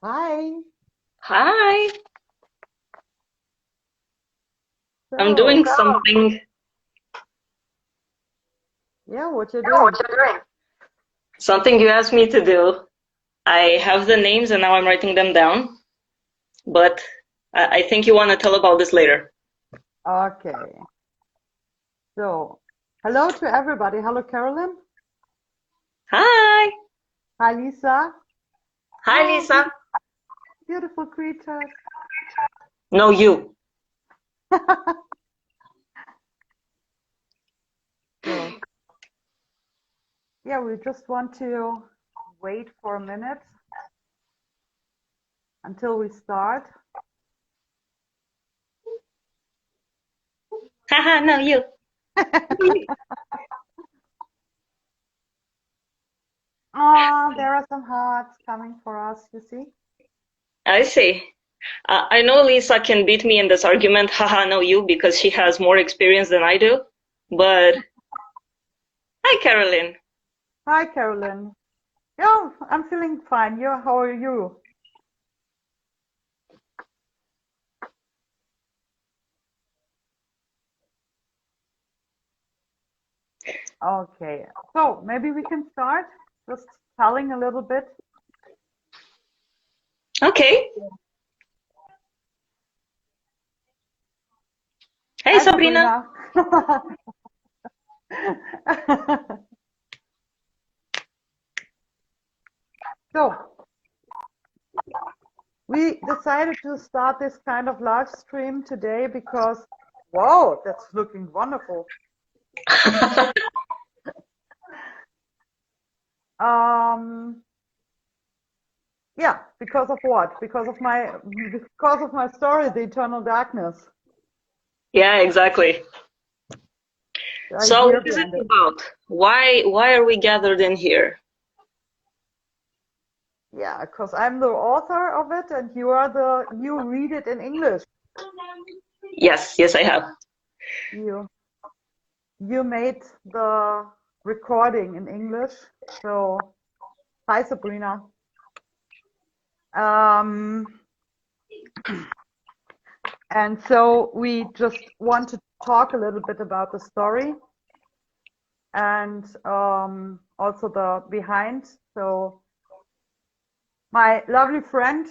Hi. Hi, I'm So, doing something, yeah, what you're doing? something you asked me to do. I have the names and now I'm writing them down, but I think you want to tell about this later. Okay. So, hello to everybody. Hello, Carolyn. Hi, Hi, Lisa. hi Oh, Lisa. beautiful creatures. No, you. So, yeah, we just want to wait for a minute until we start. Haha, no, you. Oh, there are some hearts coming for us, you see? I see. I know Lisa can beat me in this argument, haha, no, you, because she has more experience than I do. But hi, Carolyn. Hi, Carolyn. Yeah, I'm feeling fine. How are you? Okay. So, maybe we can start just telling a little bit. Okay. Hey, Hi, Sabrina. Sabrina. So, we decided to start this kind of live stream today because, wow, that's looking wonderful. Um, yeah, because of what? Because of my story, The Eternal Darkness, Yeah, exactly. the So idea what is it behind it. about? Why are we gathered in here? Yeah, because I'm the author of it and you read it in English. Yes, yes, I have. You you made the recording in English. So, hi, Sabrina. Um, and so we just want to talk a little bit about the story and also the behind. So my lovely friend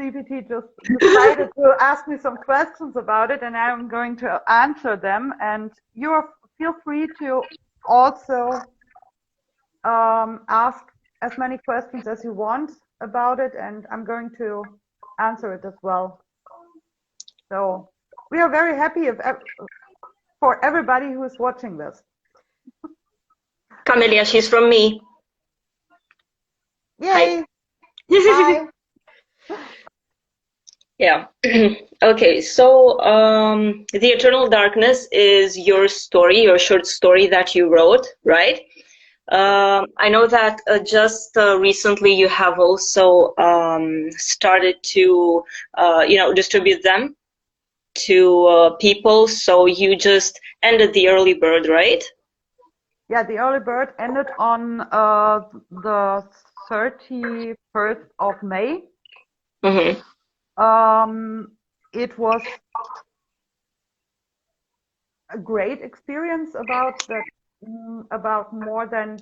CPT just decided to ask me some questions about it, and I'm going to answer them. And feel free to also ask as many questions as you want about it, and I'm going to answer it as well. So we are very happy for everybody who is watching this. Camelia, she's from me. Hi. Yay! Hi. Yeah. Okay, so The Eternal Darkness is your story, your short story that you wrote, right? I know that just recently you have also started to, distribute them to people. So you just ended the early bird, right? Yeah, the early bird ended on the 31st of May. Mm-hmm. It was a great experience about more than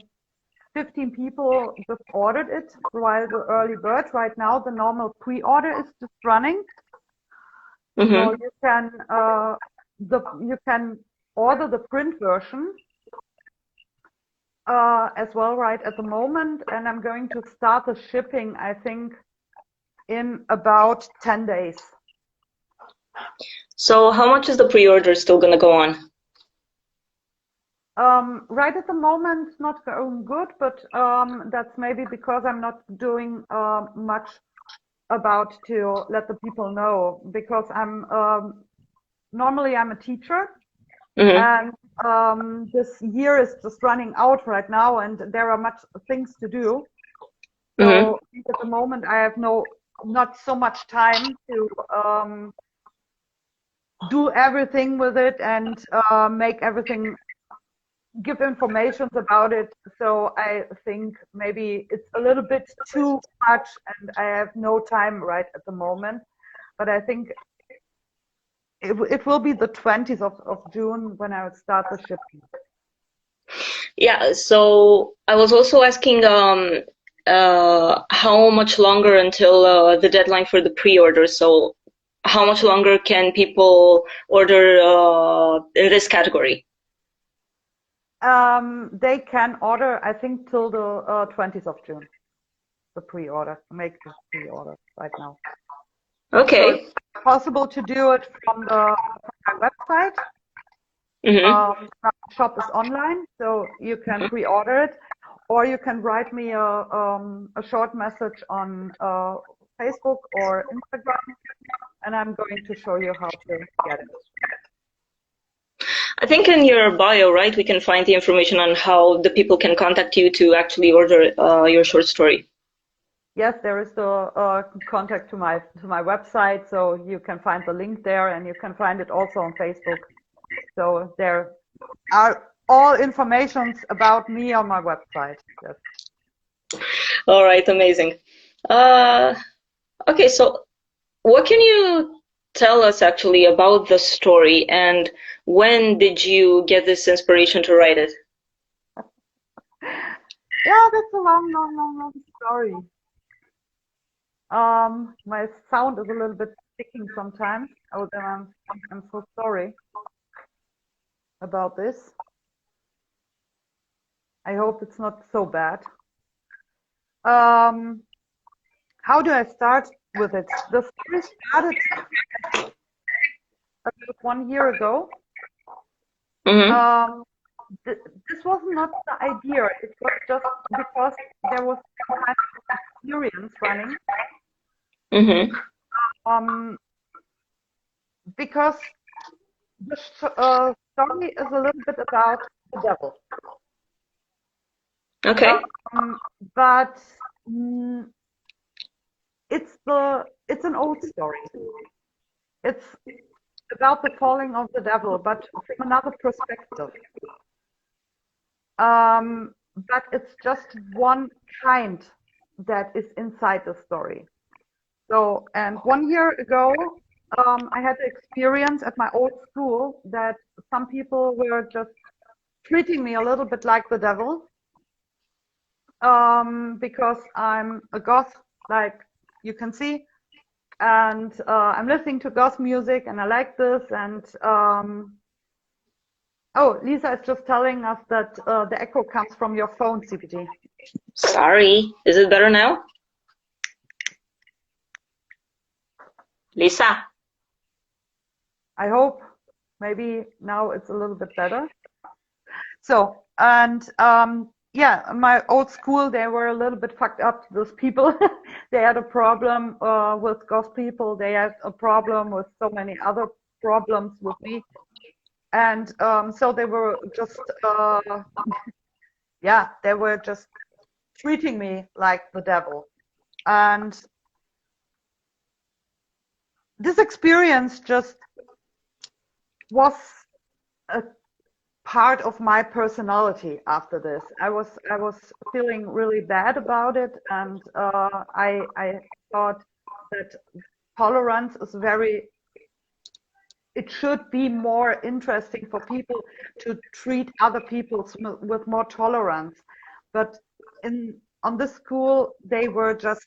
15 people just ordered it while the early bird. Right now, the normal pre-order is just running. So Mm-hmm. you can order the print version as well right at the moment, and I'm going to start the shipping, I think, in about 10 days. So how much is the pre-order still gonna go on? Right at the moment, not going good, but that's maybe because I'm not doing much about to let the people know because normally I'm a teacher Mm-hmm. and this year is just running out right now and there are much things to do. Mm-hmm. So at the moment I have not so much time to do everything with it and make everything give information about it. So I think maybe it's a little bit too much, and I have no time right at the moment. But I think it will be the 20th of June when I will start the shipping. Yeah, so I was also asking how much longer until the deadline for the pre-order. So how much longer can people order this category? They can order, I think, till the 20th of June. The pre-order, make the pre-order right now. So Okay. it's possible to do it from my website. Mm-hmm. My shop is online, so you can pre-order it, or you can write me a short message on Facebook or Instagram, and I'm going to show you how to get it. I think in your bio, right, we can find the information on how the people can contact you to actually order your short story. Yes, there is the contact to my website, so you can find the link there, and you can find it also on Facebook. So there are all informations about me on my website. Yes. All right, amazing. Okay, so what can you tell us actually about the story, and when did you get this inspiration to write it? Yeah, that's a long story. My sound is a little bit sticking sometimes. Oh, then I'm so sorry about this. I hope it's not so bad. How do I start with it? The story started about 1 year ago. Mm-hmm. This was not the idea. It was just because there was some kind of experience running. Mm-hmm. Because the story is a little bit about the devil. Okay. But mm, it's an old story. It's about the falling of the devil, but from another perspective. But it's just one kind that is inside the story. So, and 1 year ago, I had the experience at my old school that some people were just treating me a little bit like the devil, because I'm a goth, like you can see, and I'm listening to goth music, and I like this. And oh, Lisa is just telling us that the echo comes from your phone, CPT. Sorry. Is it better now? Lisa? I hope maybe now it's a little bit better. So, and yeah, my old school, they were a little bit fucked up, those people. They had a problem with goth people. They had a problem with so many other problems with me. And so they were just, yeah, they were just treating me like the devil. And this experience just was a part of my personality after this. I was feeling really bad about it, and I thought that tolerance is very. It should be more interesting for people to treat other people with more tolerance, but on this school they were just,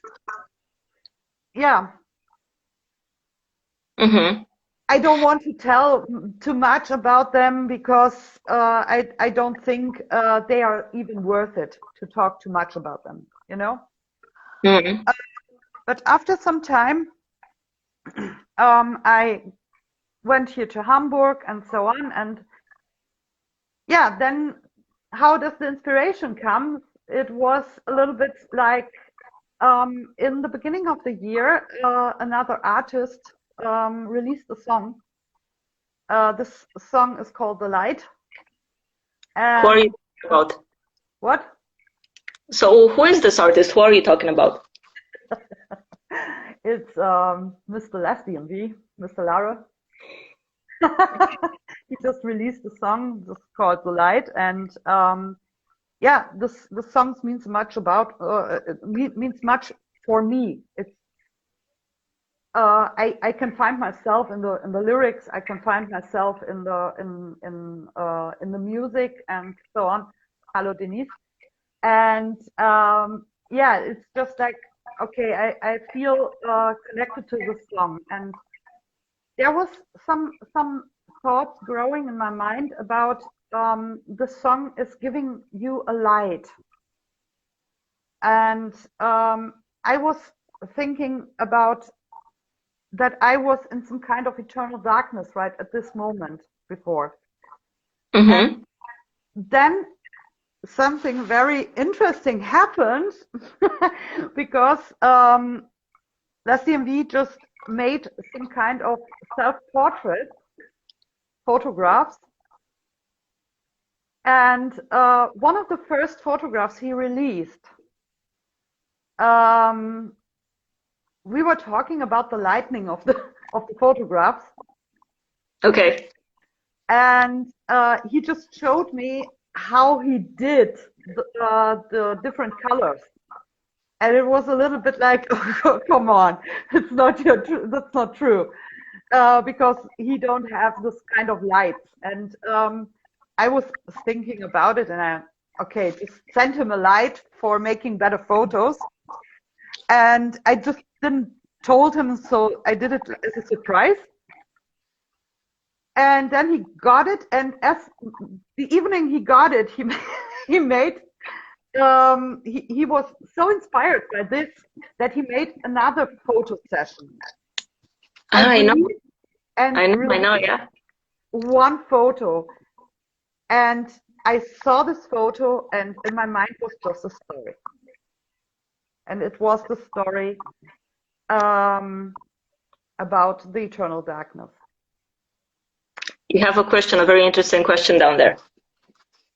yeah. Mm-hmm. I don't want to tell too much about them because I don't think they are even worth it to talk too much about them, you know? Mm-hmm. But after some time, I went here to Hamburg and so on. And yeah, then how does the inspiration come? It was a little bit like in the beginning of the year, another artist released a song. This song is called The Light. Who are you And talking about? what? So who is this artist? Who are you talking about? It's Mr. Lesbian V, Mr. Lara. he just released a song just called The Light, and yeah, this the songs means much about means much for me. It's I can find myself in the lyrics. I can find myself in the music and so on. Hello, Denise. And yeah, it's just like okay, I feel connected to the song, and there was some thoughts growing in my mind about the song is giving you a light, and I was thinking about that I was in some kind of eternal darkness right at this moment before. And Mm-hmm. then something very interesting happened because Leslie and we just made some kind of self-portrait photographs. And one of the first photographs he released, um, we were talking about the lightning of the of the photographs, Okay. and he just showed me how he did the different colors. And it was a little bit like, oh, come on, it's not that's not true, because he don't have this kind of lights. And I was thinking about it, and okay, just send him a light for making better photos. And I just didn't told him, so I did it as a surprise. And then he got it, and as the evening he got it, he made he was so inspired by this that he made another photo session and I know, released I know, yeah. one photo. And I saw this photo, and in my mind was just a story. And it was the story about the eternal darkness. You have a question, a very interesting question down there.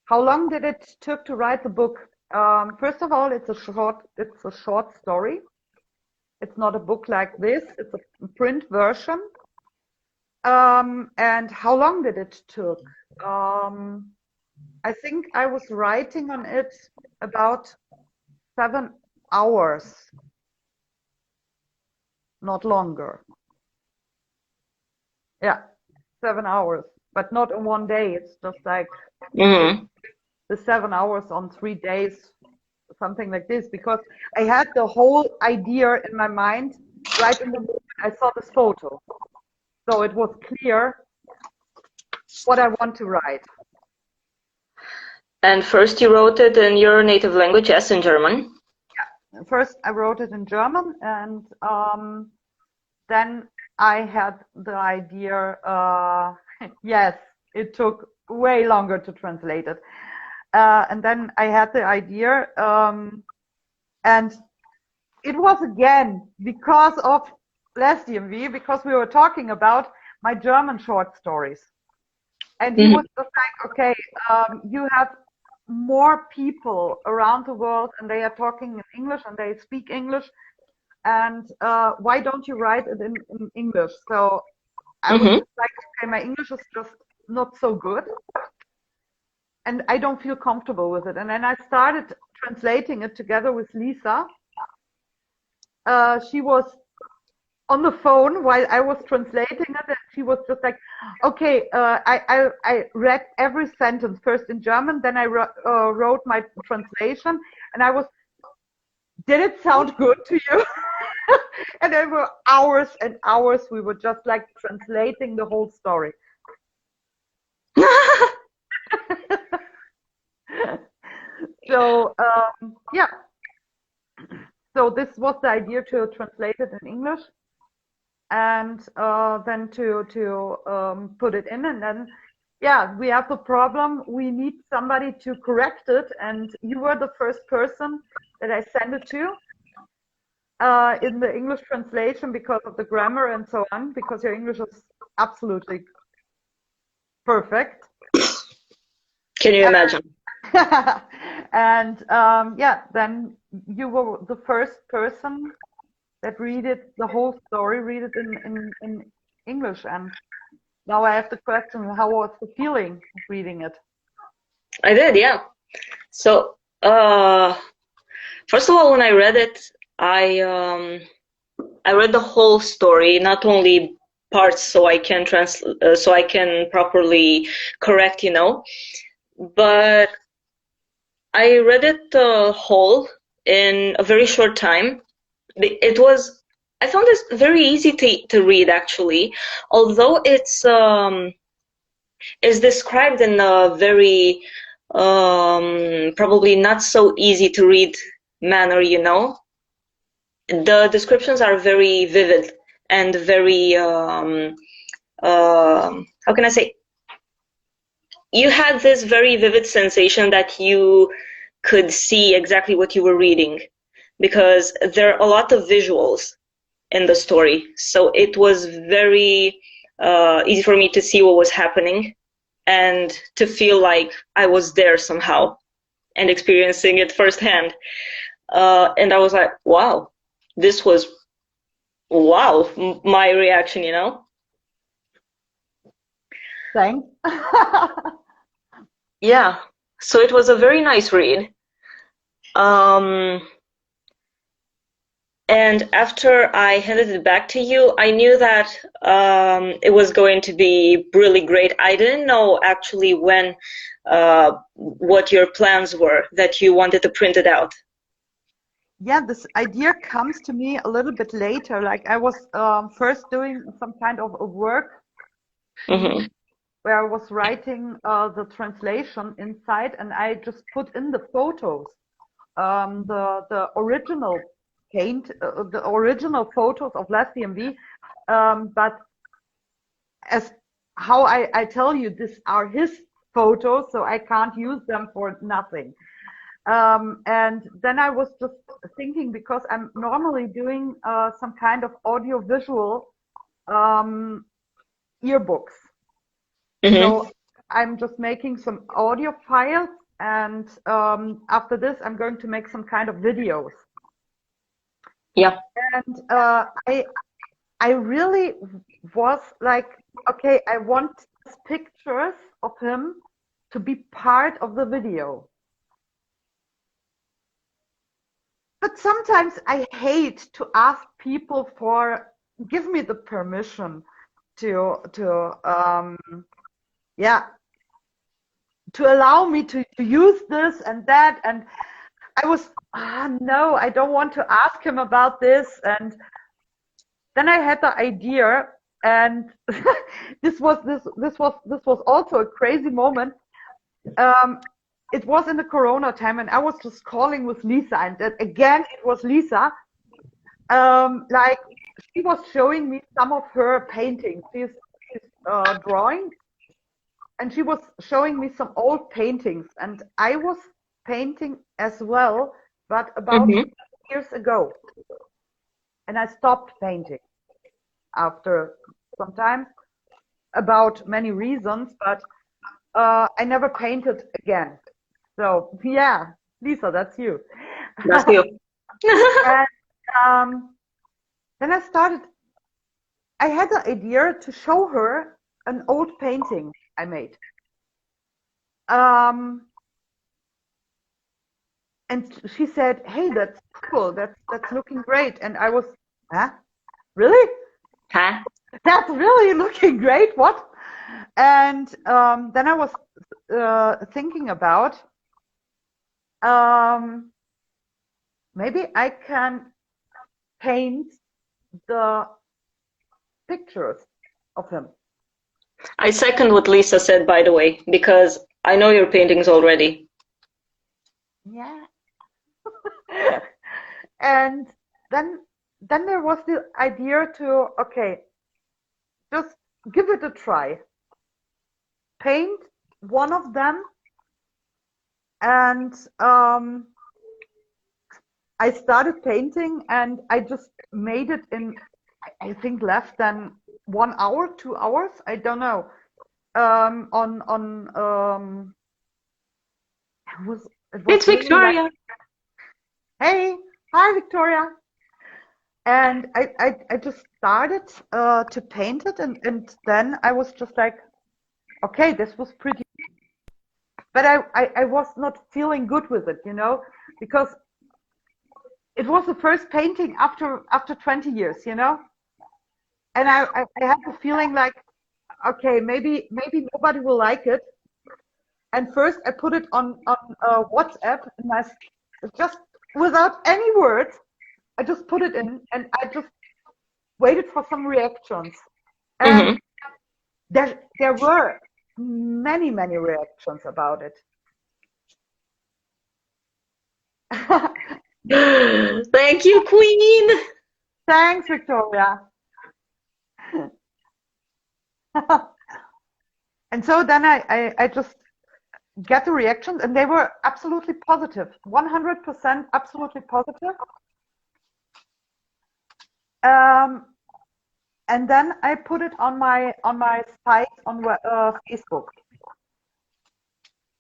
How long did it took to write the book? First of all, it's a short story. It's not a book like this. It's a print version. And how long did it took? I think I was writing on it about 7 hours, not longer. Yeah, 7 hours, but not in one day. It's just like Mm-hmm. the 7 hours on 3 days, something like this, because I had the whole idea in my mind right in the moment I saw this photo. So it was clear what I want to write. And first you wrote it in your native language, yes, in German. Yeah. First I wrote it in German, and then I had the idea, yes, it took way longer to translate it. And then I had the idea, and it was again because of Leslie and me, because we were talking about my German short stories. And he was just like, okay, you have more people around the world, and they are talking in English and they speak English. And why don't you write it in English? So I was just like, okay, my English is just not so good, and I don't feel comfortable with it. And then I started translating it together with Lisa. She was on the phone while I was translating it, and she was just like, okay, I read every sentence first in German, then I wrote my translation, and I was, did it sound good to you? And there were hours and hours we were just like translating the whole story. So yeah, so this was the idea, to translate it in English, and then to put it in, and then yeah, we have the problem, we need somebody to correct it, and you were the first person that I sent it to in the English translation, because of the grammar and so on, because your English is absolutely perfect. Can you imagine? And yeah, then you were the first person that read it, the whole story, read it in English. And now I have the question, how was the feeling of reading it? I did, yeah. So, first of all, when I read it, I read the whole story, not only parts, so so I can properly correct, but I read it whole in a very short time. I found this very easy to read, actually, although it's described in a very probably not so easy to read manner, The descriptions are very vivid and very, how can I say? You had this very vivid sensation that you could see exactly what you were reading, because there are a lot of visuals in the story. So it was very easy for me to see what was happening and to feel like I was there somehow and experiencing it firsthand. And I was like, wow, this was, wow, my reaction, Thanks. Yeah, so it was a very nice read. And after I handed it back to you, I knew that it was going to be really great. I didn't know actually what your plans were, that you wanted to print it out. Yeah, this idea comes to me a little bit later. Like I was first doing some kind of a work Mm-hmm. where I was writing the translation inside, and I just put in the photos, the original the original photos of Last DMV. But as how I tell you, these are his photos, so I can't use them for nothing. And then I was just thinking, because I'm normally doing some kind of audiovisual yearbooks. Mm-hmm. So I'm just making some audio files, and after this, I'm going to make some kind of videos. Yeah. And I really was like, okay, I want pictures of him to be part of the video. But sometimes I hate to ask people for give me the permission to yeah, to allow me to use this and that. And I was, no, I don't want to ask him about this. And then I had the idea, and this was also a crazy moment. It was in the Corona time, and I was just calling with Lisa, and again it was Lisa. Like she was showing me some of her paintings. She's drawing, and she was showing me some old paintings, and I was painting as well, but about Mm-hmm. years ago. And I stopped painting after some time, about many reasons, but I never painted again. So yeah, Lisa, that's you. That's you. And then I had the idea to show her an old painting I made. Um, and she said, "Hey, that's cool. That's looking great." And I was, huh? Really? Huh? That's really looking great. What? And then I was thinking about um, maybe I can paint the pictures of him. I second what Lisa said, by the way, because I know your paintings already. Yeah. And then there was the idea to, okay, just give it a try. Paint one of them, and I started painting, and I just made it in, I think, less than 1 hour, 2 hours. I don't know. On it was It's really like, Victoria. hey, hi Victoria. And I just started to paint it, and then I was just like, okay, this was pretty, but I was not feeling good with it, because it was the first painting after 20 years, and I had the feeling like, okay, maybe nobody will like it. And first I put it on WhatsApp, and just without any words, I just put it in, and I just waited for some reactions. And Mm-hmm. there were many reactions about it. Thank you, Queen. Thanks, Victoria. And so then I just get the reactions, and they were absolutely positive, 100% absolutely positive. Um, and then I put it on my site on Facebook.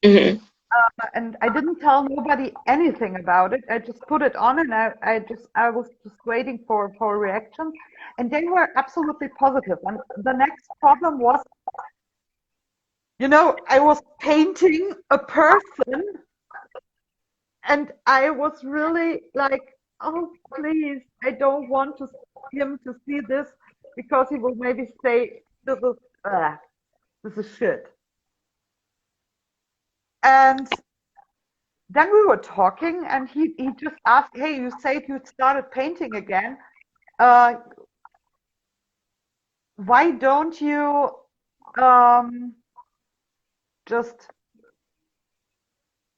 Mm-hmm. And I didn't tell nobody anything about it. I just put it on, and I was just waiting for reactions, and they were absolutely positive. And the next problem was, I was painting a person, and I was really like, oh, please, I don't want him to see this, because he will maybe say this is shit. And then we were talking, and he just asked, hey, you said you started painting again. Uh, why don't you um, just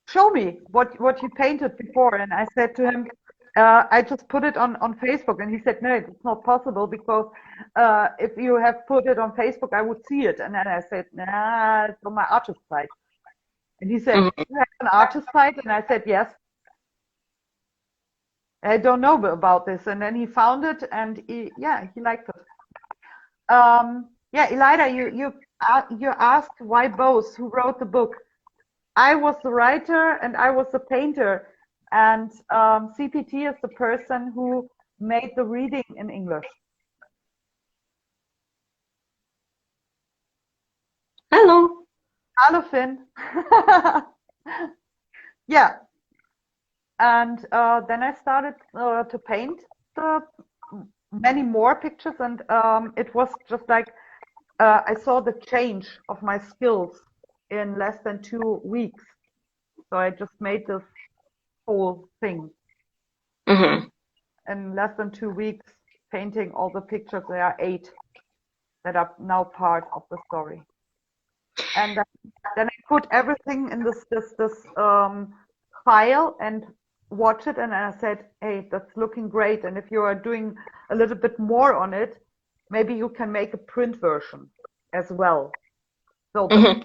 show me what you painted before? And I said to him, I just put it on Facebook. And he said, no, it's not possible, because if you have put it on Facebook, I would see it. And then I said, nah, it's on my artist site. And he said, Mm-hmm. you have an artist site? And I said, yes. I don't know about this. And then he found it, and he liked it. Yeah, Elida, you asked why both? Who wrote the book? I was the writer, and I was the painter, and CPT is the person who made the reading in English. Hello. Hello, Finn. Yeah, and then I started to paint the many more pictures, and it was just like I saw the change of my skills in less than 2 weeks. So I just made this whole thing Mm-hmm. in less than 2 weeks, painting all the pictures. There are 8 that are now part of the story. And then I put everything in this file and watch it, and I said, hey, that's looking great. And if you are doing a little bit more on it, maybe you can make a print version as well. So Mm-hmm.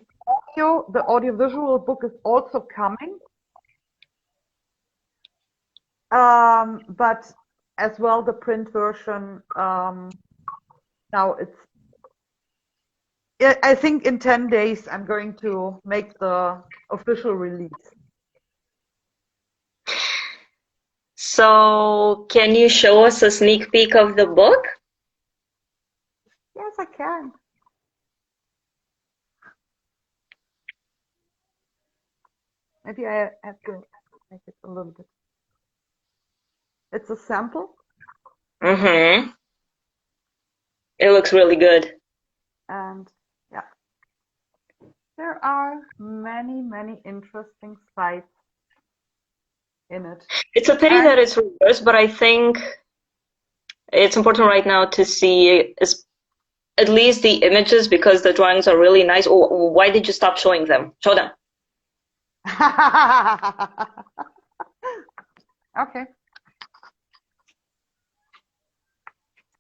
the audiovisual book is also coming, but as well the print version. Now I think in 10 days I'm going to make the official release. So, can you show us a sneak peek of the book? Yes, I can. Maybe I have to make it a little bit. It's a sample, Mm-hmm. It looks really good. and yeah, there are many interesting sites in it. It's a pity And that it's reversed, but I think it's important right now to see at least the images because the drawings are really nice. Or why did you stop showing them? Show them. okay.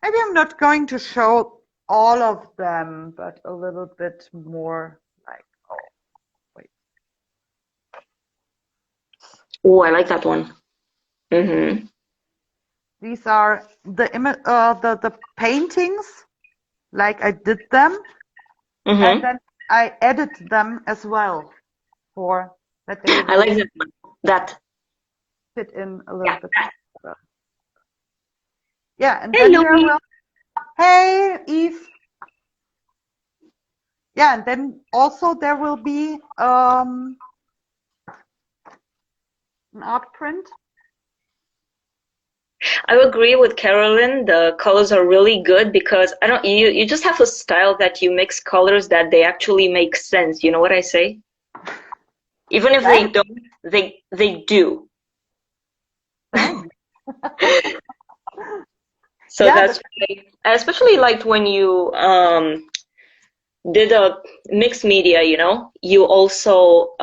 Maybe I'm not going to show all of them, but a little bit more like, oh, wait. Oh, I like that one. Mm-hmm. These are the paintings, like I did them, and Mm-hmm. then I edit them as well for that they I like will that one. That. fit in a little Yeah. bit better. Yeah, and then Hello. there will, hey, Eve. Yeah, and then also there will be an art print. I agree with Carolyn. The colors are really good because I don't you just have a style that you mix colors that they actually make sense. You know what I say? Even if they Thanks. don't, they do. Thanks. So Yeah, that's why I especially liked when you did a mixed media, you know. You also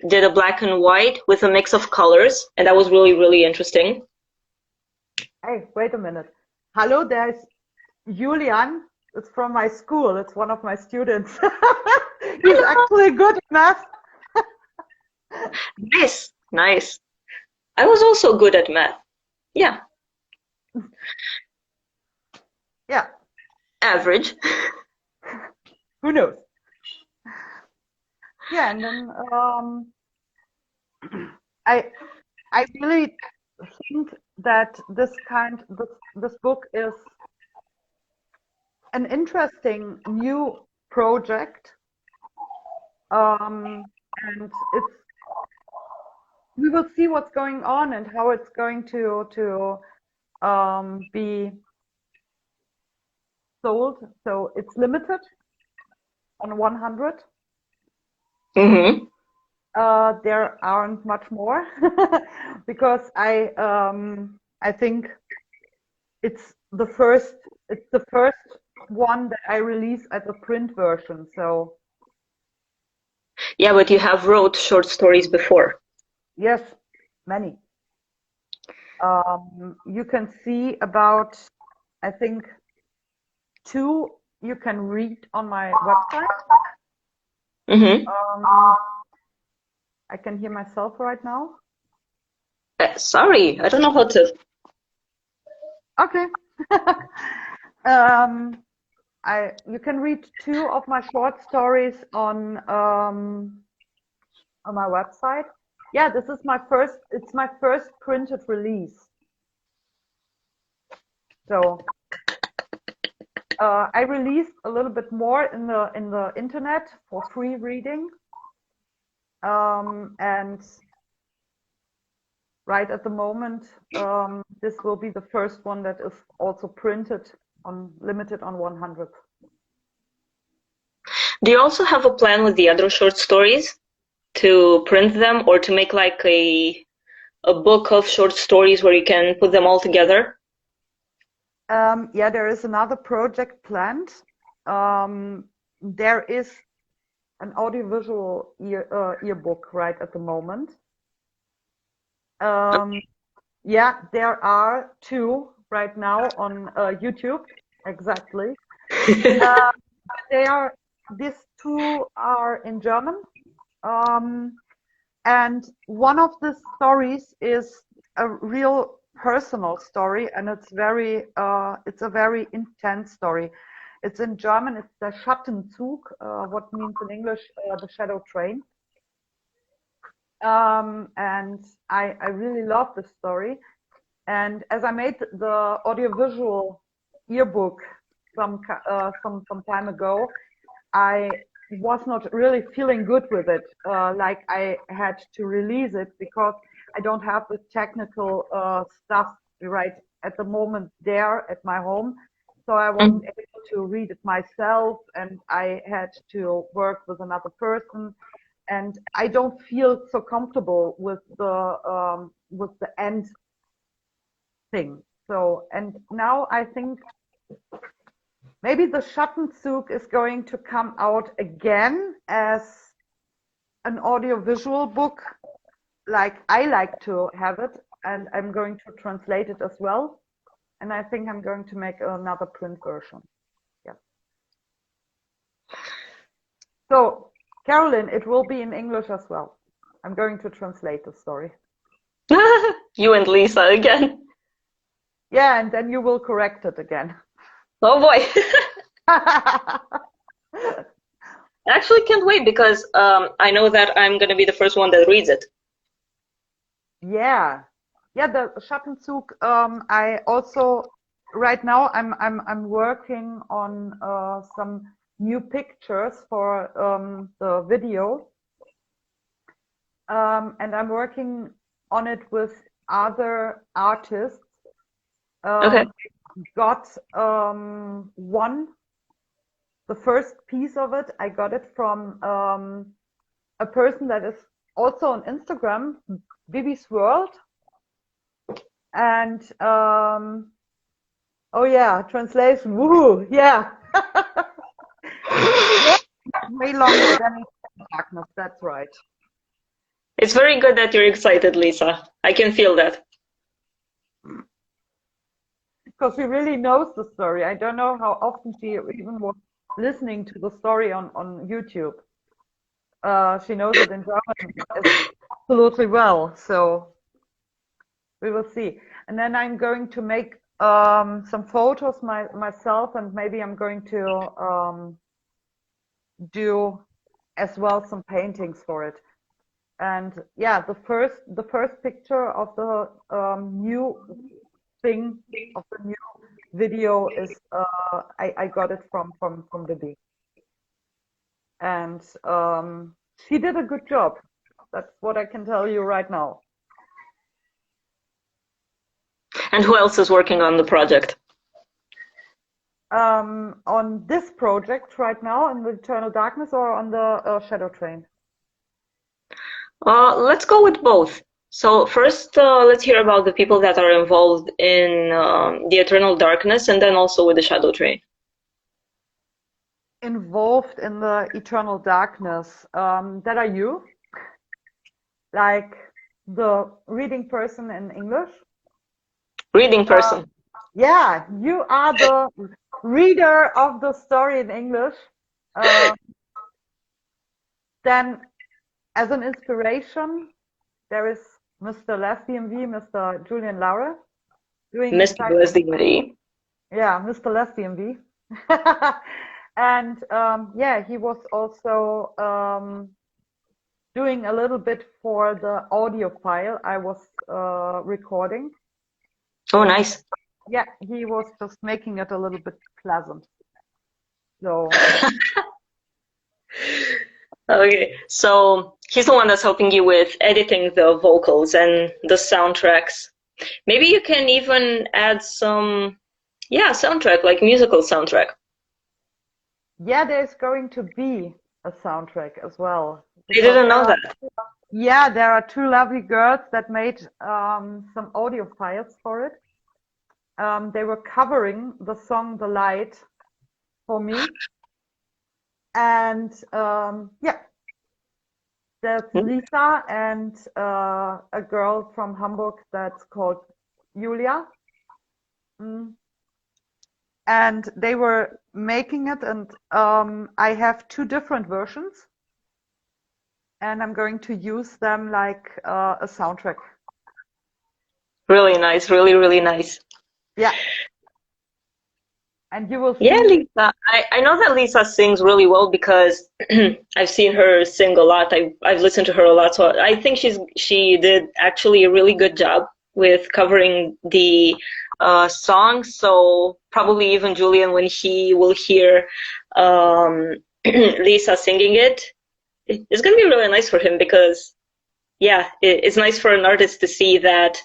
did a black and white with a mix of colors, and that was really, really interesting. hey, wait a minute. Hello, there's Julian. It's from my school. It's one of my students. He's actually good at math. Nice, nice. I was also good at math. Yeah, Yeah, average. who knows? Yeah, and then I I really think that this book is an interesting new project, and we will see what's going on and how it's going to be sold. So it's limited on 100. Mm-hmm. There aren't much more because I think it's the first one that I release as a print version. So Yeah, but you have wrote short stories before. yes, many. You can see about, I think, two you can read on my website. Mm-hmm. I can hear myself right now. Sorry, I don't know how to. Okay. You can read two of my short stories on my website. Yeah, it's my first printed release. So I released a little bit more in the internet for free reading. And right at the moment, this will be the first one that is also printed on limited on 100. Do you also have a plan with the other short stories to print them or to make like a book of short stories where you can put them all together? Yeah, there is another project planned. There is an audiovisual yearbook right at the moment. Yeah, there are two right now on YouTube. Exactly. These two are in German. And one of the stories is a real personal story, and it's a very intense story. It's in German. It's der Schattenzug, what means in English, the shadow train. And I really love this story. And as I made the audiovisual yearbook some time ago, I was not really feeling good with it. Like I had to release it because I don't have the technical stuff right at the moment there at my home. So I wasn't able to read it myself, and I had to work with another person. And I don't feel so comfortable with the end thing. So, and now I think maybe the Schattenzug is going to come out again as an audiovisual book, like I like to have it, and I'm going to translate it as well. And I think I'm going to make another print version. Yeah. So, Carolyn, it will be in English as well. I'm going to translate the story. You and Lisa again. Yeah, and then you will correct it again. Oh boy. I actually can't wait because I know that I'm going to be the first one that reads it. Yeah, yeah, the Schattenzug. I also right now I'm working on some new pictures for the video, and I'm working on it with other artists. Okay. Got the first piece of it. I got it from a person that is also on Instagram, Bibi's World, and oh yeah, translation. Woohoo! Yeah, way longer than Darkness. That's right. It's very good that you're excited, Lisa. I can feel that. Because she really knows the story. I don't know how often she even was listening to the story on YouTube. She knows it in German absolutely well, so we will see. And then I'm going to make some photos myself, and maybe I'm going to do as well some paintings for it. And yeah, the first picture of the new thing of the new video is I got it from the bee, and she did a good job. That's what I can tell you right now. And who else is working on the project? On this project right now, in the Eternal Darkness, or on the Shadow Train? Let's go with both. So first, let's hear about the people that are involved in the Eternal Darkness, and then also with the Shadow Train. Involved in the Eternal Darkness, that are you, like the reading person in English. Reading person. Yeah, you are the reader of the story in English. Then, as an inspiration, there is Mr. Leslie MV, Mr. Julian Laure, doing Mr. Leslie. Yeah, Mr. Leslie MV. And yeah, he was also doing a little bit for the audio file I was recording. Oh, nice. Yeah, he was just making it a little bit pleasant. So Okay, so he's the one that's helping you with editing the vocals and the soundtracks. Maybe you can even add some, yeah, soundtrack, like musical soundtrack. yeah, there's going to be a soundtrack as well. I didn't know that. Yeah, there are two lovely girls that made some audio files for it. They were covering the song "The Light" for me, and yeah, that's Lisa and a girl from Hamburg that's called Julia. And they were making it, and I have two different versions, and I'm going to use them like a soundtrack. Really nice, really, really nice. Yeah. And you will see. Yeah, Lisa. I know that Lisa sings really well because I've seen her sing a lot. I've listened to her a lot, so I think she did actually a really good job with covering the song. So probably even Julian, when he will hear Lisa singing it, it's gonna be really nice for him because yeah, it's nice for an artist to see that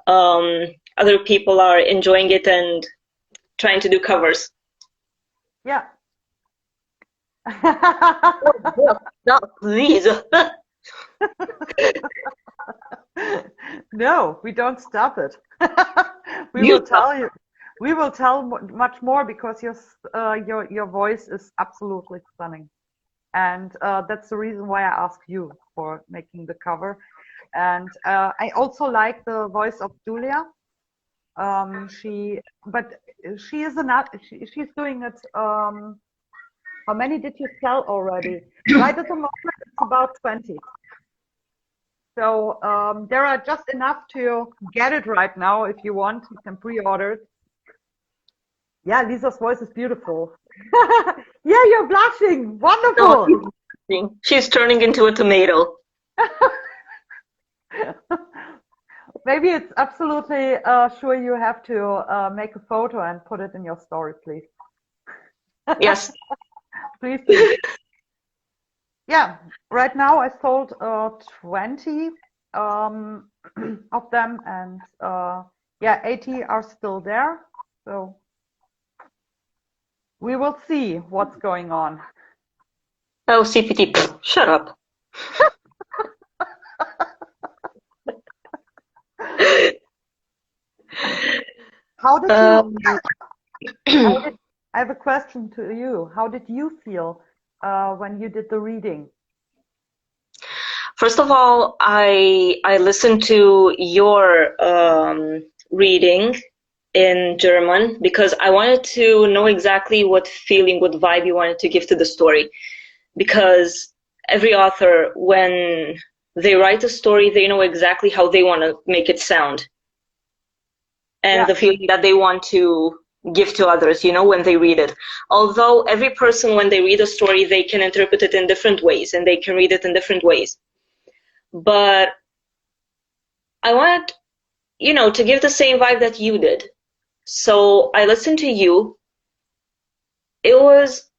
other people are enjoying it and trying to do covers. Yeah. No, please. No, we don't stop it. We will tell you. We will tell much more because your voice is absolutely stunning, and that's the reason why I asked you for making the cover. And I also like the voice of Julia. She is she's doing it. How many did you sell already? Right at the moment, it's about 20. So there are just enough to get it right now. If you want, you can pre-order it. Yeah, Lisa's voice is beautiful. Yeah, you're blushing. Wonderful. No, she's turning into a tomato. Maybe it's absolutely sure you have to make a photo and put it in your story, please. Yes. Please do. Yeah, right now I sold 20 um, of them, and yeah, 80 are still there. So we will see what's going on. Oh, CPT, shut up. How did you? Um, I have a question to you. How did you feel when you did the reading? First of all, I listened to your reading in German because I wanted to know exactly what feeling, what vibe you wanted to give to the story. Because every author, when they write a story, they know exactly how they want to make it sound and Yeah, the feeling that they want to give to others, you know, when they read it. Although every person, when they read a story, they can interpret it in different ways and they can read it in different ways. But I wanted, you know, to give the same vibe that you did. So I listened to you. It was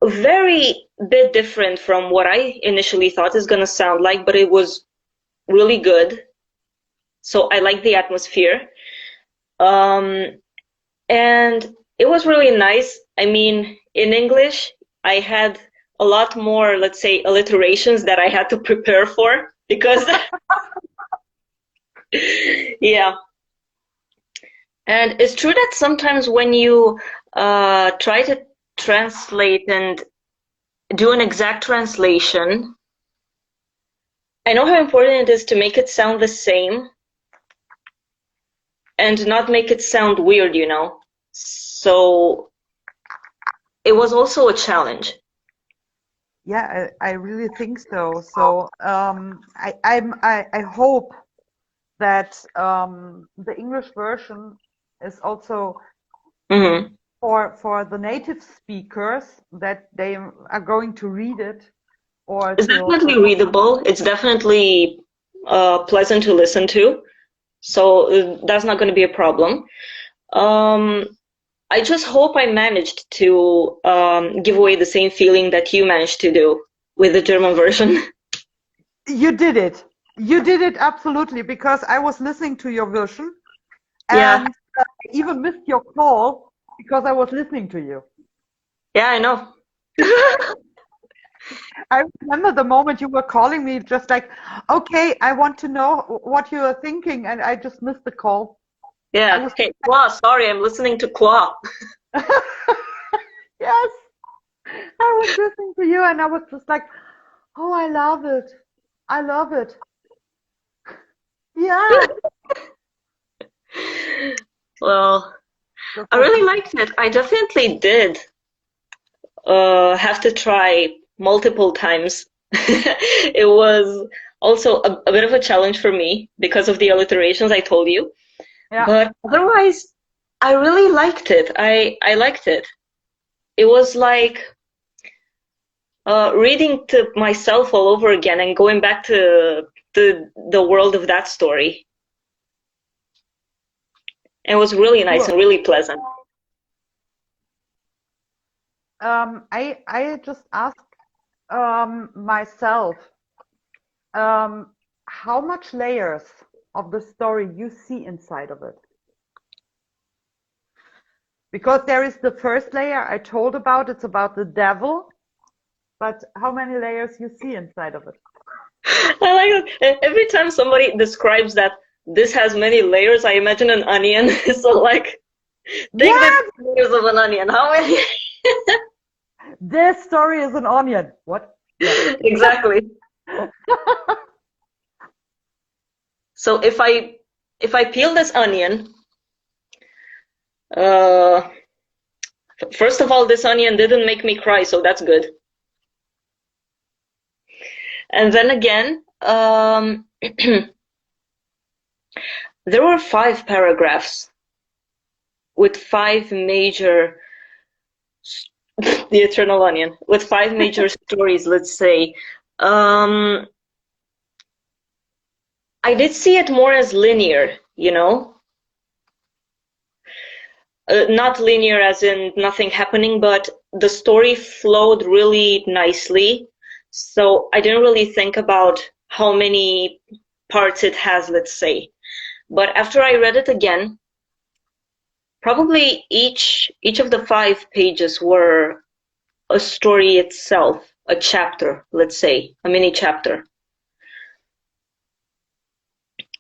very bit different from what I initially thought is going to sound like, but it was really good. So I like the atmosphere. Um, and it was really nice. I mean, in English, I had a lot more, let's say, alliterations that I had to prepare for because, yeah. And it's true that sometimes when you try to translate and do an exact translation, I know how important it is to make it sound the same and not make it sound weird, you know. So it was also a challenge. yeah, I really think so. So I hope that the English version is also Hmm. for the native speakers that they are going to read it or It's to definitely readable. It's definitely pleasant to listen to. So that's not going to be a problem. Um, I just hope I managed to give away the same feeling that you managed to do with the German version. you did it. You did it absolutely because I was listening to your version Yeah, and I even missed your call because I was listening to you. yeah, I know. I remember the moment you were calling me, just like, okay, I want to know what you are thinking, and I just missed the call. I Yeah. was, Hey, Claw, sorry, I'm listening to Claw. yes, I was listening to you, and I was just like, oh, I love it. I love it. Yeah, Well, that's I so really beautiful. liked it. I definitely did have to try multiple times. It was also a bit of a challenge for me because of the alliterations I told you. Yeah, But otherwise, I really liked it. I liked it. It was like reading to myself all over again and going back to the world of that story. It was really nice sure. and really pleasant. I just asked myself how much layers of the story you see inside of it. Because there is the first layer I told about, it's about the devil, but how many layers you see inside of it? I like it. Every time somebody describes that this has many layers, I imagine an onion. So like, take the Yes, layers of an onion. How many? this story is an onion. What? Yes. Exactly. So if I peel this onion, uh, first of all, this onion didn't make me cry, so that's good. And then again, there were 5 paragraphs with 5 major, the Eternal Onion, with 5 major stories, let's say. Um, I did see it more as linear, you know? Not linear as in nothing happening, but the story flowed really nicely. So I didn't really think about how many parts it has, let's say. But after I read it again, probably each of the 5 pages were a story itself, a chapter, let's say, a mini chapter.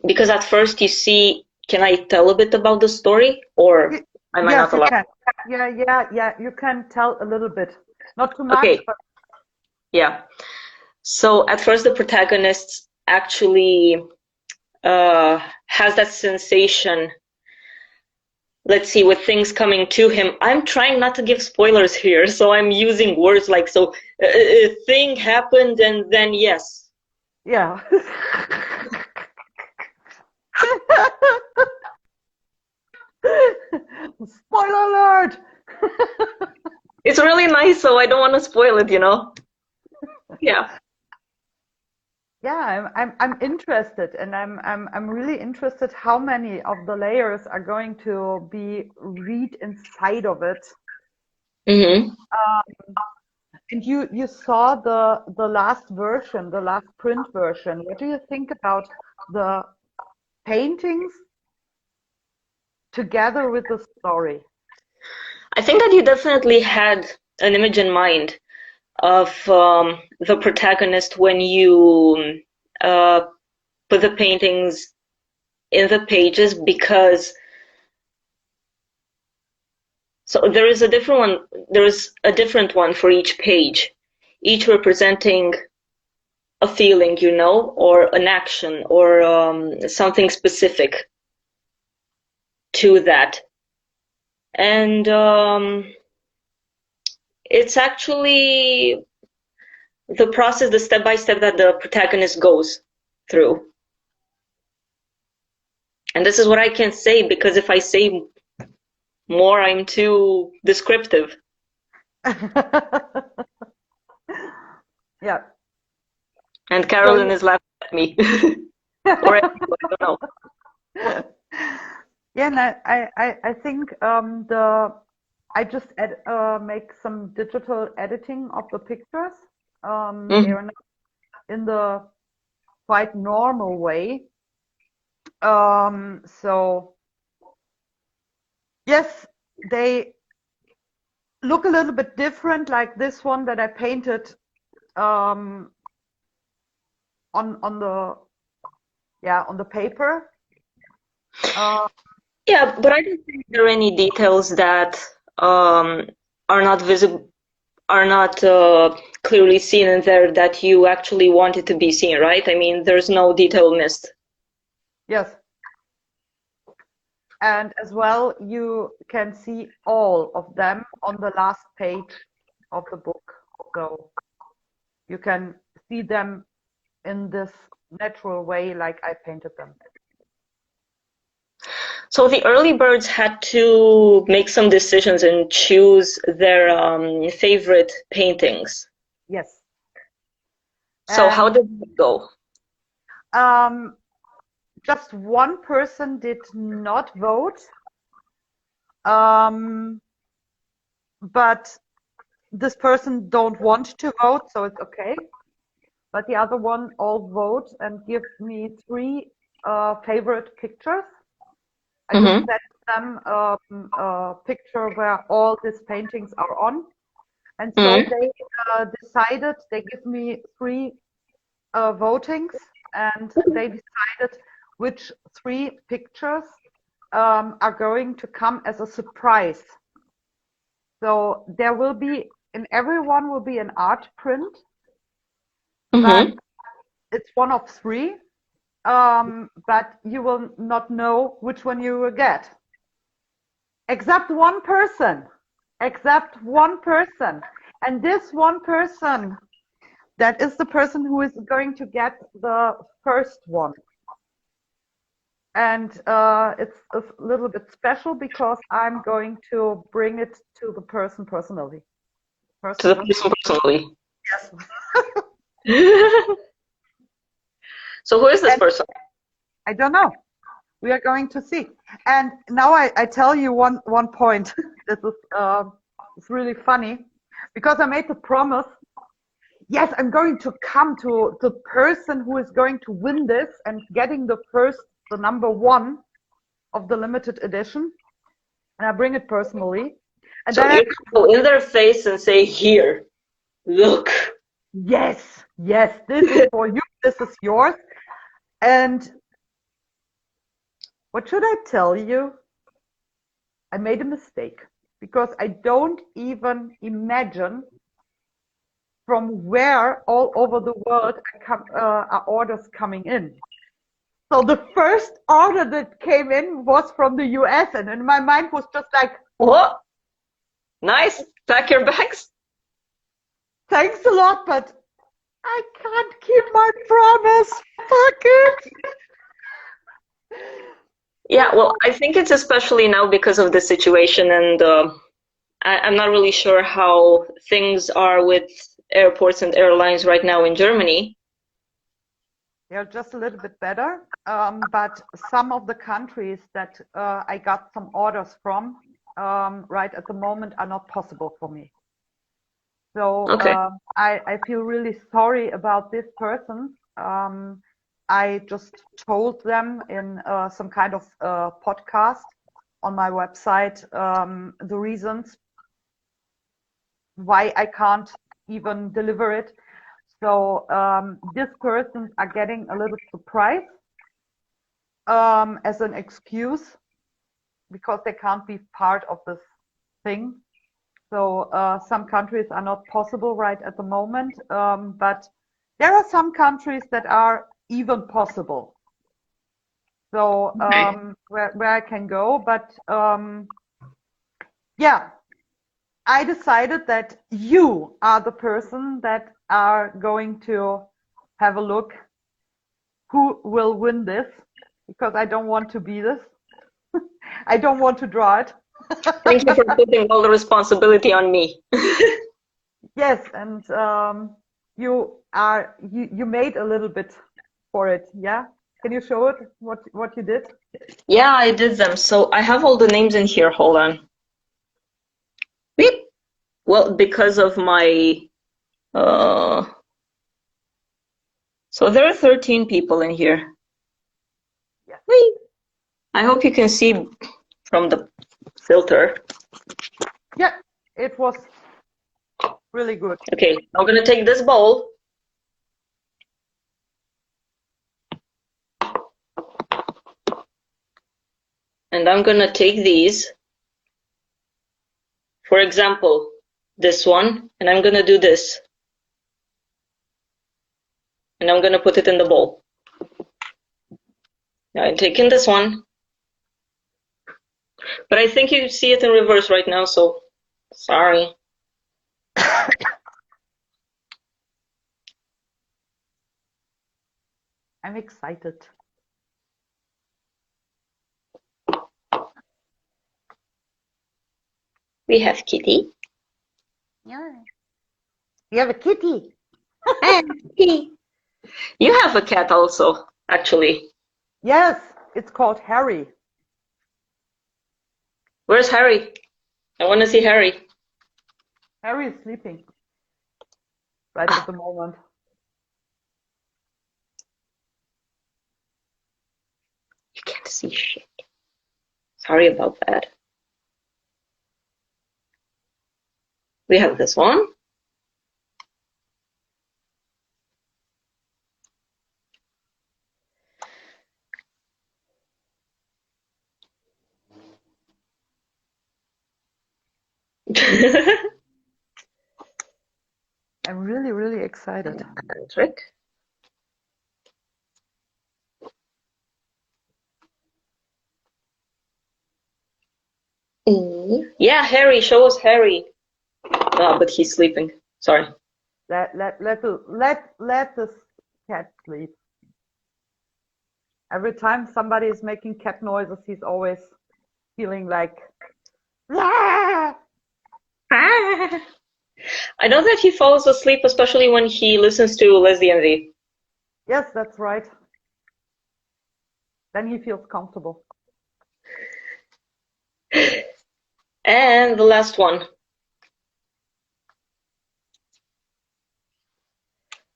Because at first you see, can I tell a bit about the story, or am I Yes, not you allowed? can. Yeah. You can tell a little bit. Not too much, Okay, but yeah. So at first the protagonist actually has that sensation, let's see, with things coming to him. I'm trying not to give spoilers here, so I'm using words like, so a thing happened and then yes. yeah. Spoiler alert! It's really nice, so I don't want to spoil it, you know? Yeah. Yeah, I'm interested, and I'm really interested how many of the layers are going to be read inside of it. Mm-hmm. And you saw the last version, the last print version. What do you think about the paintings together with the story? I think that you definitely had an image in mind of the protagonist when you uh, put the paintings in the pages, because so there is a different one. There is a different one for each page, each representing a feeling, you know, or an action, or something specific to that. And it's actually the process, the step by step that the protagonist goes through. And this is what I can say, because if I say more, I'm too descriptive. Yeah. And So Carolyn is laughing at me. Or at you, I don't know. yeah, and I think I just make some digital editing of the pictures. They Mhm. are not in the quite normal way. So yes, they look a little bit different, like this one that I painted um, on the on the paper. Uh, Yeah, but I don't think there are any details that um, are not visible, are not clearly seen in there that you actually wanted to be seen, right? I mean, there's no detail missed. yes, and as well, you can see all of them on the last page of the book. So you can see them in this natural way, like I painted them. So the early birds had to make some decisions and choose their favorite paintings. Yes. So how And did it go? um, just one person did not vote, um, but this person don't want to vote, so it's okay. But the other one all vote and give me three favorite pictures. I just Mm-hmm. sent them a picture where all these paintings are on. And so Mm-hmm. they decided, they give me three votings, and they decided which three pictures are going to come as a surprise. So there will be, in every one will be an art print, but Mm-hmm. it's one of three. But you will not know which one you will get. Except one person. Except one person. And this one person, that is the person who is going to get the first one. And it's a little bit special because I'm going to bring it to the person personally. To the Personally. person personally. Yes. So who is this And person? I don't know. We are going to see. And now I tell you one point. This is it's really funny because I made the promise. Yes, I'm going to come to the person who is going to win this and getting the number one of the limited edition. And I bring it personally. And So then you go in their face and say, "Here, look." yes, this is for you. This is yours. And what should I tell you? I made a mistake because I don't even imagine from where all over the world are orders coming in. So the first order that came in was from the US, and in my mind was just like, "What? Nice. Pack your bags." Thanks a lot, but I can't keep my promise. Fuck it. Yeah, well, I think it's especially now because of the situation, and I'm not really sure how things are with airports and airlines right now in Germany. They're just a little bit better, but some of the countries that I got some orders from right at the moment are not possible for me. So Okay. I feel really sorry about this person. I just told them in some kind of podcast on my website the reasons why I can't even deliver it. So this persons are getting a little surprised as an excuse because they can't be part of this thing. So some countries are not possible right at the moment, but there are some countries that are even possible. So where I can go, but yeah, I decided that you are the person that are going to have a look who will win this, because I don't want to be this. I don't want to draw it. Thank you for putting all the responsibility on me. Yes, and you made a little bit for it, yeah? Can you show it what you did? Yeah, I did them. So I have all the names in here. Hold on. Beep. Well, because of my so there are 13 people in here. Yeah. Whee! I hope you can see from the filter. Yeah, it was really good. Okay, I'm gonna take this bowl. And I'm gonna take these. For example, this one, and I'm gonna do this. And I'm gonna put it in the bowl. Now I'm taking this one. But I think you see it in reverse right now, so sorry. I'm excited. We have Kitty. Yeah. You have a kitty. Kitty. You have a cat also, actually. Yes, it's called Harry. Where's Harry? I want to see Harry. Harry is sleeping right at the moment. You can't see shit. Sorry about that. We have this one. I'm really, really excited. Trick. Yeah, Harry. Show us Harry. Oh, but he's sleeping. Sorry. Let this cat sleep. Every time somebody is making cat noises, he's always feeling like, ah! I know that he falls asleep, especially when he listens to Leslie and V. Yes, that's right. Then he feels comfortable. And the last one.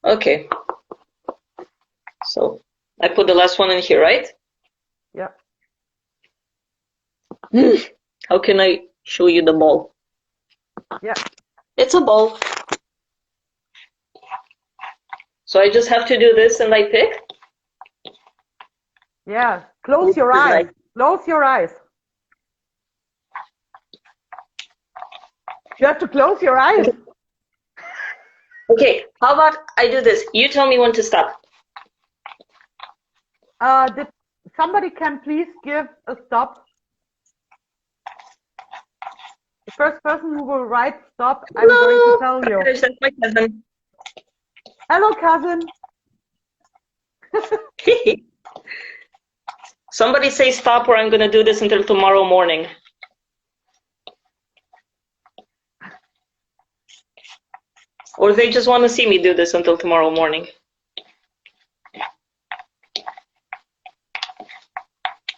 Okay. So I put the last one in here, right? Yeah. How can I show you the ball? Yeah. It's a ball. So I just have to do this and I pick? Yeah. Close your eyes. Close your eyes. You have to close your eyes. Okay, how about I do this? You tell me when to stop. Did somebody can please give a stop? The first person who will write stop, I'm going to tell you. That's my cousin. Hello, cousin. Somebody say stop or I'm going to do this until tomorrow morning. Or they just want to see me do this until tomorrow morning.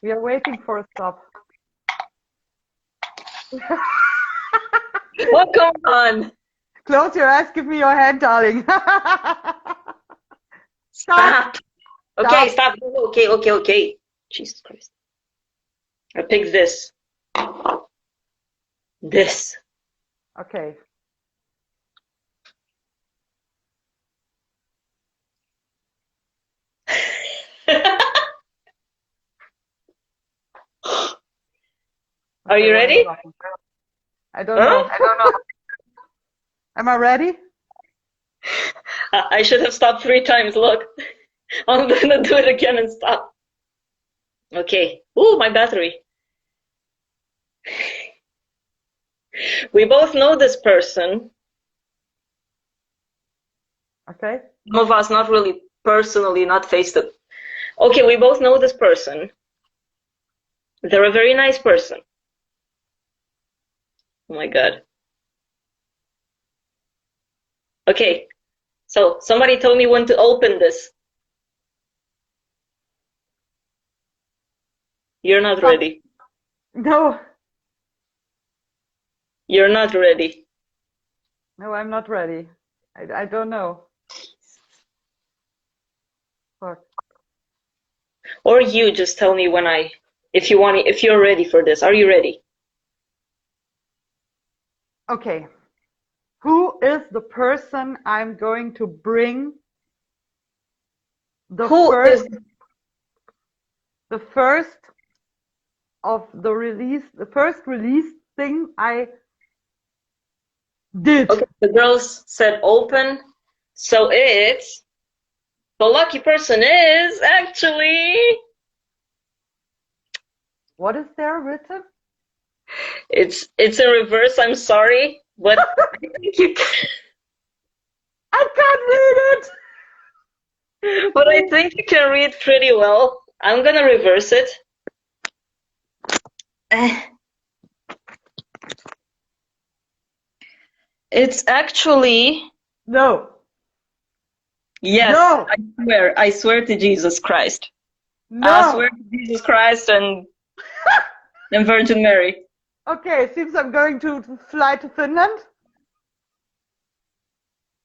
We are waiting for a stop. What going on? Close your eyes. Give me your hand, darling. Stop. Okay, stop. Okay. Jesus Christ. I picked this. This. Okay. Are you ready? I don't know. Am I ready? I should have stopped 3 times. Look. I'm gonna do it again and stop. Okay. Ooh, my battery. We both know this person. Okay. Some of us not really personally, not face to. Okay, we both know this person. They're a very nice person. Oh my God. Okay, so somebody told me when to open this. You're not ready. No. You're not ready. No, I'm not ready. I don't know. Fuck. Or you just tell me when if you're ready for this. Are you ready? Okay. Who is the person I'm going to bring the first release thing I did? Okay, the girls said open, so it's the lucky person is actually. What is there written? It's in reverse. I'm sorry, but I think you can. I can't read it. But I think you can read pretty well. I'm gonna reverse it. It's actually. No. Yes, No. I swear to Jesus Christ. No. I swear to Jesus Christ and Virgin Mary. Okay, it seems I'm going to fly to Finland.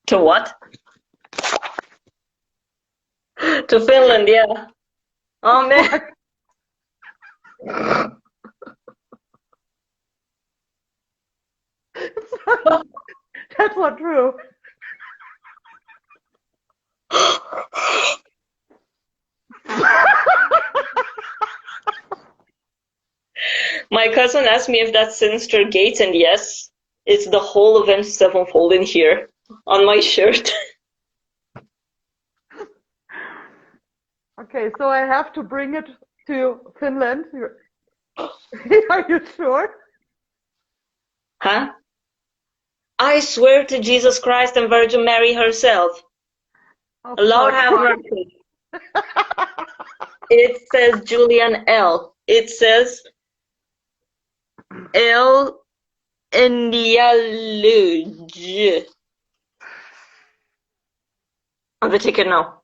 To what? To Finland, yeah. Oh man. That's not true. My cousin asked me if that's Sinister Gates, and yes, it's the whole Avenged Sevenfold in here on my shirt. Okay, so I have to bring it to Finland. Are you sure? Huh? I swear to Jesus Christ and Virgin Mary herself. Oh, Lord have mercy. It says Julian L. It says L. Indialuge. On the ticket now.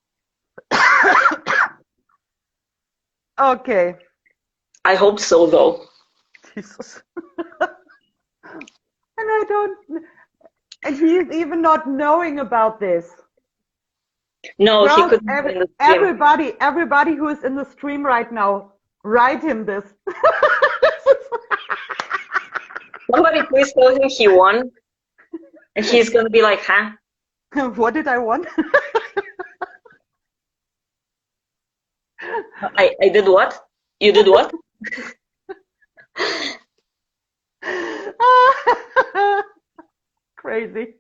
Okay. I hope so, though. Jesus. And he's even not knowing about this. No, he Girls, couldn't be in the stream. everybody who is in the stream right now, write him this. Somebody please tell him he won. And he's gonna be like, huh? What did I want? I did what? You did what? Crazy.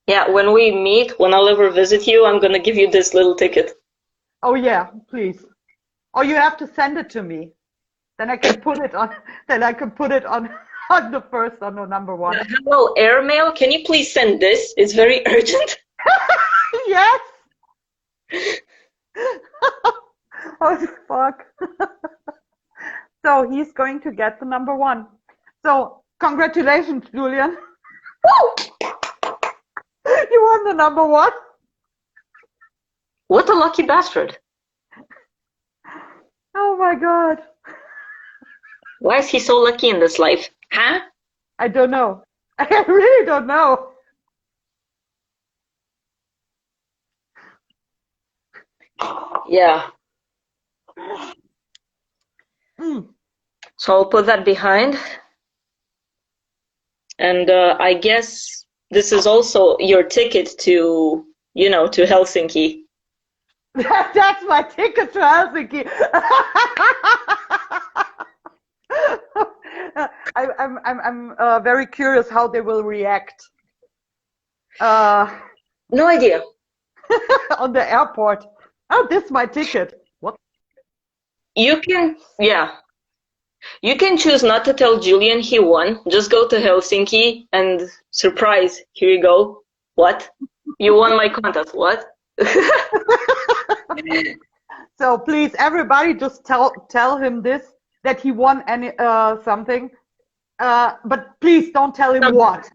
Yeah, when we meet, when I'll ever visit you, I'm gonna give you this little ticket. Oh yeah, please. Or you have to send it to me. Then I can put it on. Then I can put it on the first, on the number one. Hello, airmail. Can you please send this? It's very urgent. Yes. Oh fuck. So he's going to get the number one. So congratulations, Julian. You won the number one. What a lucky bastard. Oh my God. Why is he so lucky in this life? Huh? I don't know. I really don't know. Yeah. So I'll put that behind. And I guess this is also your ticket to, to Helsinki. That's my ticket to Helsinki. I'm very curious how they will react. No idea. On the airport. Oh, this is my ticket. What? You can choose not to tell Julian he won. Just go to Helsinki and surprise. Here you go. What? You won my contest. What? So please, everybody, just tell him this, that he won something. But please don't tell him what.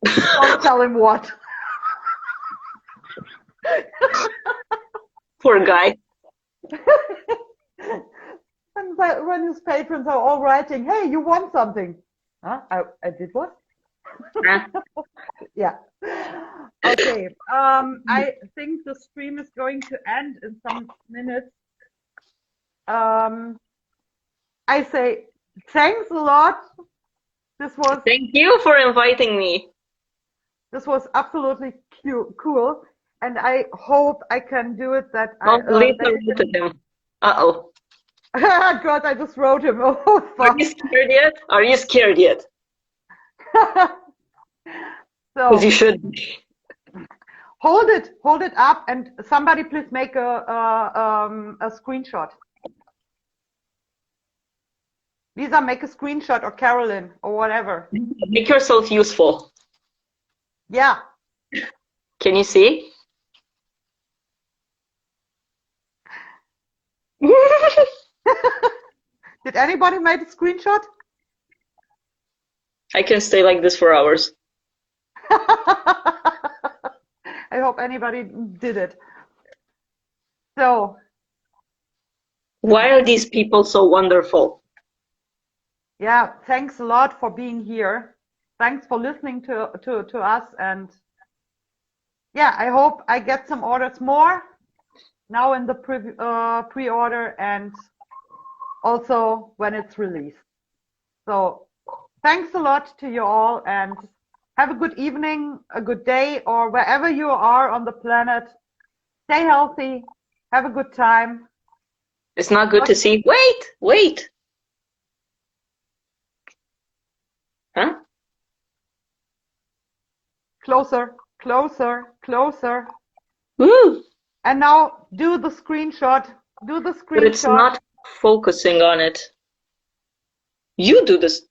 Don't tell him what. Poor guy. And when his patrons are all writing, "Hey, you won something." Huh? I did what? Yeah. Okay. I think the stream is going to end in some minutes. I say thanks a lot. Thank you for inviting me. This was absolutely cool, and I hope I can do it. That Lisa wrote him. Uh-oh. God, I just wrote him. Oh, fuck. Are you scared yet? Are you scared yet? So you should be. Hold it up, and somebody please make a screenshot. Lisa, make a screenshot, or Carolyn, or whatever. Make yourself useful. Yeah. Can you see? Did anybody make a screenshot? I can stay like this for hours. I hope anybody did it. So. Why are these people so wonderful? Yeah, thanks a lot for being here. Thanks for listening to us, and yeah, I hope I get some orders more now in the pre-order and also when it's released. So thanks a lot to you all, and have a good evening, a good day, or wherever you are on the planet. Stay healthy, have a good time. It's not good to see. Wait. Huh? Closer. Woo! And now do the screenshot. But it's not focusing on it. You do this.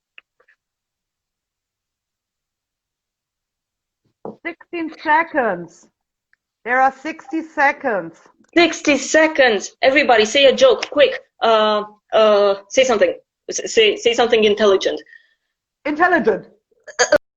16 seconds. There are 60 seconds. 60 seconds. Everybody say a joke, quick. Say something. Say something intelligent. Intelligent.